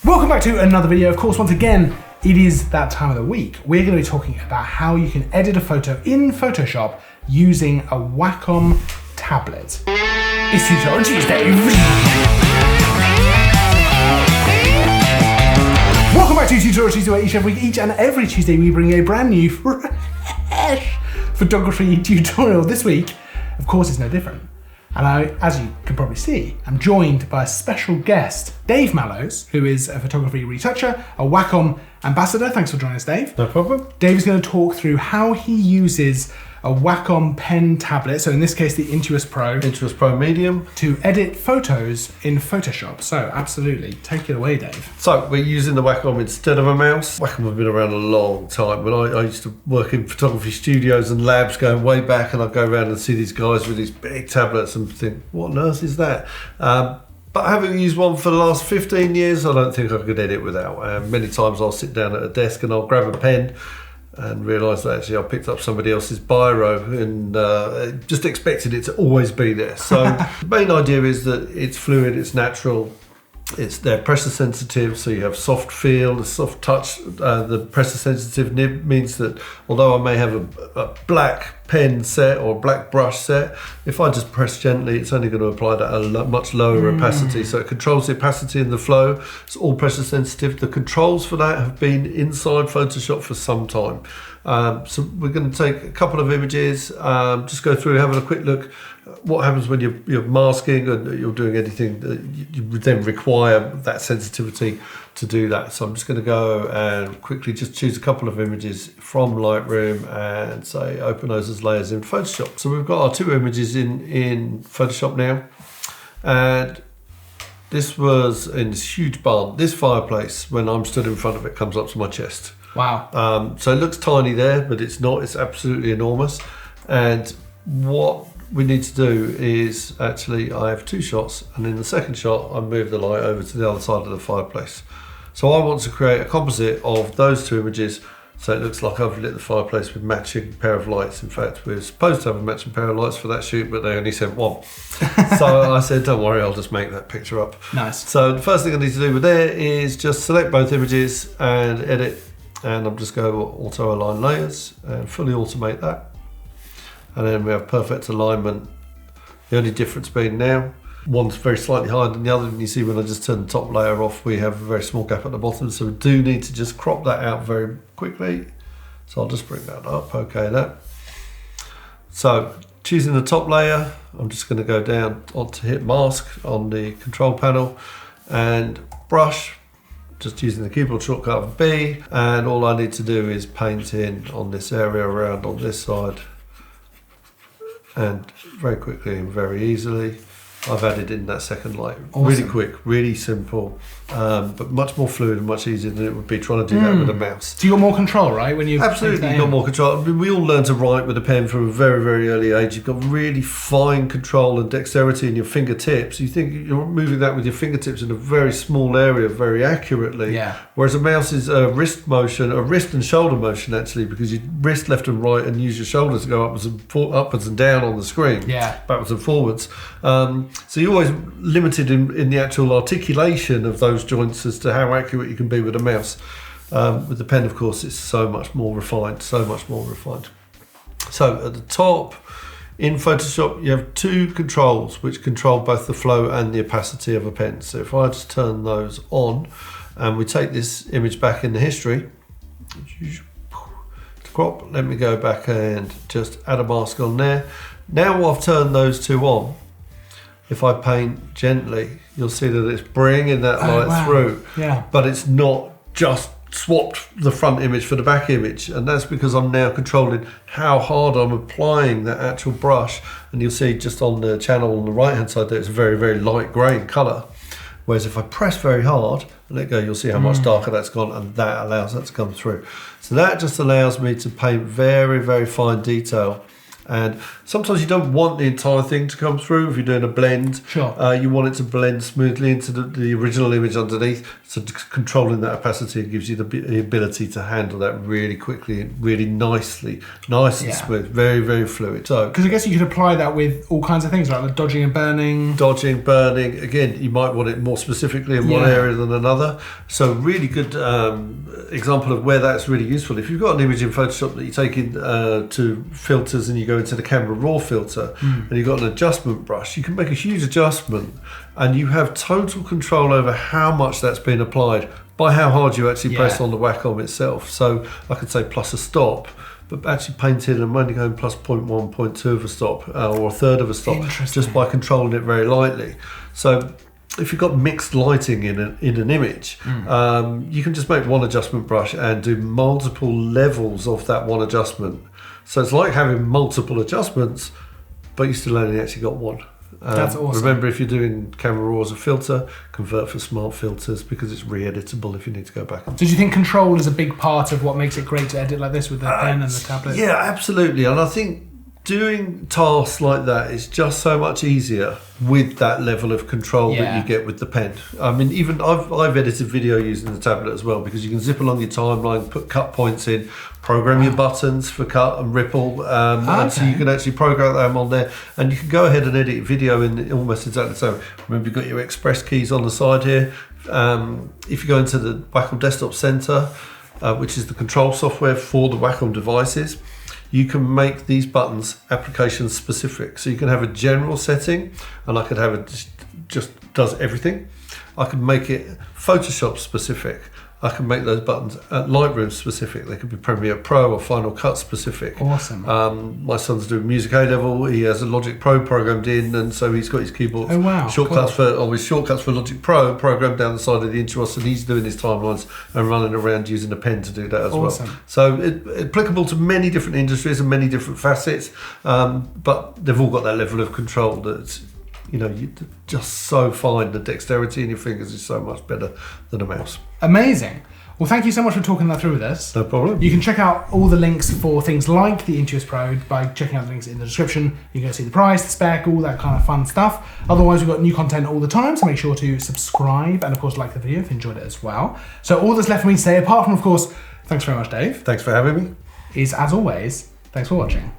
Welcome back to another video. Of course, once again, it is that time of the week. We're going to be talking about how you can edit a photo in Photoshop using a Wacom tablet. It's Tutorial Tuesday. Welcome back to Tutorial Tuesday, where each and every Tuesday we bring a brand new fresh photography tutorial. This week, of course, is no different. And as you can probably see, I'm joined by a special guest, Dave Mallows, who is a photography retoucher, a Wacom ambassador. Thanks for joining us, Dave. No problem. Dave is going to talk through how he uses a Wacom pen tablet, so in this case the Intuos Pro. Intuos Pro Medium. To edit photos in Photoshop. So absolutely, take it away, Dave. So we're using the Wacom instead of a mouse. Wacom have been around a long time. When I used to work in photography studios and labs going way back, and I'd go around and see these guys with these big tablets and think, what on earth is that? But having used one for the last 15 years, I don't think I could edit without. Many times I'll sit down at a desk and I'll grab a pen and realised that actually I picked up somebody else's biro and just expected it to always be there. So the main idea is that it's fluid, it's natural, they're pressure sensitive, so you have soft feel, the soft touch. The pressure sensitive nib means that although I may have a black pen set or a black brush set, if I just press gently, it's only going to apply that at a much lower opacity. So it controls the opacity and the flow. It's all pressure sensitive. The controls for that have been inside Photoshop for some time. So we're going to take a couple of images, just go through, having a quick look. What happens when you're masking and you're doing anything that you would then require that sensitivity to do that. So I'm just going to go and quickly just choose a couple of images from Lightroom and say open those as layers in Photoshop. So we've got our two images in Photoshop now, and this was in this huge barn. This fireplace, when I'm stood in front of it, comes up to my chest. Wow. So it looks tiny there, but it's not. It's absolutely enormous. And what we need to do is actually, I have two shots, and in the second shot I move the light over to the other side of the fireplace. So I want to create a composite of those two images, so it looks like I've lit the fireplace with matching pair of lights. In fact, we were supposed to have a matching pair of lights for that shoot, but they only sent one. So I said, don't worry, I'll just make that picture up. Nice. So the first thing I need to do with there is just select both images and edit, and I'm just going to auto align layers and fully automate that. And then we have perfect alignment. The only difference being now, one's very slightly higher than the other, and you see when I just turn the top layer off, we have a very small gap at the bottom, so we do need to just crop that out very quickly. So I'll just bring that up, okay that. So choosing the top layer, I'm just going to go down onto hit mask on the control panel and brush, just using the keyboard shortcut of B, and all I need to do is paint in on this area around on this side. And very quickly and very easily, I've added in that second light. Awesome. Really quick, really simple, but much more fluid and much easier than it would be trying to do that with a mouse. So you got more control, right? When you absolutely got more control. I mean, we all learn to write with a pen from a very, very early age. You've got really fine control and dexterity in your fingertips. You think you're moving that with your fingertips in a very small area very accurately. Yeah. Whereas a mouse is a wrist motion, a wrist and shoulder motion actually, because you wrist left and right and use your shoulders to go upwards and down on the screen. Yeah. Backwards and forwards. So you're always limited in the actual articulation of those joints as to how accurate you can be with a mouse. With the pen, of course, it's so much more refined, so much more refined. So at the top, in Photoshop, you have two controls which control both the flow and the opacity of a pen. So if I just turn those on, and we take this image back in the history, to crop, let me go back and just add a mask on there. Now I've turned those two on, if I paint gently, you'll see that it's bringing that light through. Yeah. But it's not just swapped the front image for the back image, and that's because I'm now controlling how hard I'm applying that actual brush. And you'll see just on the channel on the right hand side there, it's a very, very light grey in colour. Whereas if I press very hard and let go, you'll see how much darker that's gone, and that allows that to come through. So that just allows me to paint very, very fine detail. And Sometimes you don't want the entire thing to come through if you're doing a blend. Sure. You want it to blend smoothly into the original image underneath. So controlling that opacity gives you the ability to handle that really quickly, really nicely, nice and smooth, very, very fluid. So, because I guess you could apply that with all kinds of things, like the dodging and burning. Dodging, burning. Again, you might want it more specifically in one area than another. So really good example of where that's really useful. If you've got an image in Photoshop that you take in to filters and you go into the camera raw filter and you've got an adjustment brush, you can make a huge adjustment and you have total control over how much that's been applied by how hard you actually press on the Wacom itself. So I could say plus a stop, but actually painted, I'm only going plus 0.1, 0.2 of a stop or a third of a stop just by controlling it very lightly. So if you've got mixed lighting in an image, you can just make one adjustment brush and do multiple levels of that one adjustment. So it's like having multiple adjustments, but you still only actually got one. That's awesome. Remember, if you're doing camera raw as a filter, convert for smart filters because it's re-editable if you need to go back. So do you think control is a big part of what makes it great to edit like this with the pen and the tablet? Yeah, absolutely. And I think doing tasks like that is just so much easier with that level of control that you get with the pen. I mean, even I've edited video using the tablet as well, because you can zip along your timeline, put cut points in, program your buttons for cut and ripple, and so you can actually program them on there, and you can go ahead and edit video in almost exactly the same. Remember, you've got your express keys on the side here. If you go into the Wacom Desktop Center, which is the control software for the Wacom devices, you can make these buttons application specific. So you can have a general setting, and I could have it just does everything. I could make it Photoshop specific. I can make those buttons Lightroom specific. They could be Premiere Pro or Final Cut specific. Awesome. My son's doing Music A level. He has a Logic Pro programmed in, and so he's got his keyboard shortcuts for Logic Pro programmed down the side of the Intuos, and he's doing his timelines and running around using a pen to do that as well. So applicable to many different industries and many different facets, but they've all got that level of control that's, you know, you just so fine. The dexterity in your fingers is so much better than a mouse. Amazing. Well, thank you so much for talking that through with us. No problem. You can check out all the links for things like the Intuos Pro by checking out the links in the description. You can go see the price, the spec, all that kind of fun stuff. Otherwise, we've got new content all the time, so make sure to subscribe and, of course, like the video if you enjoyed it as well. So all that's left for me to say, apart from, of course, thanks very much, Dave. Thanks for having me. Is, as always, thanks for watching.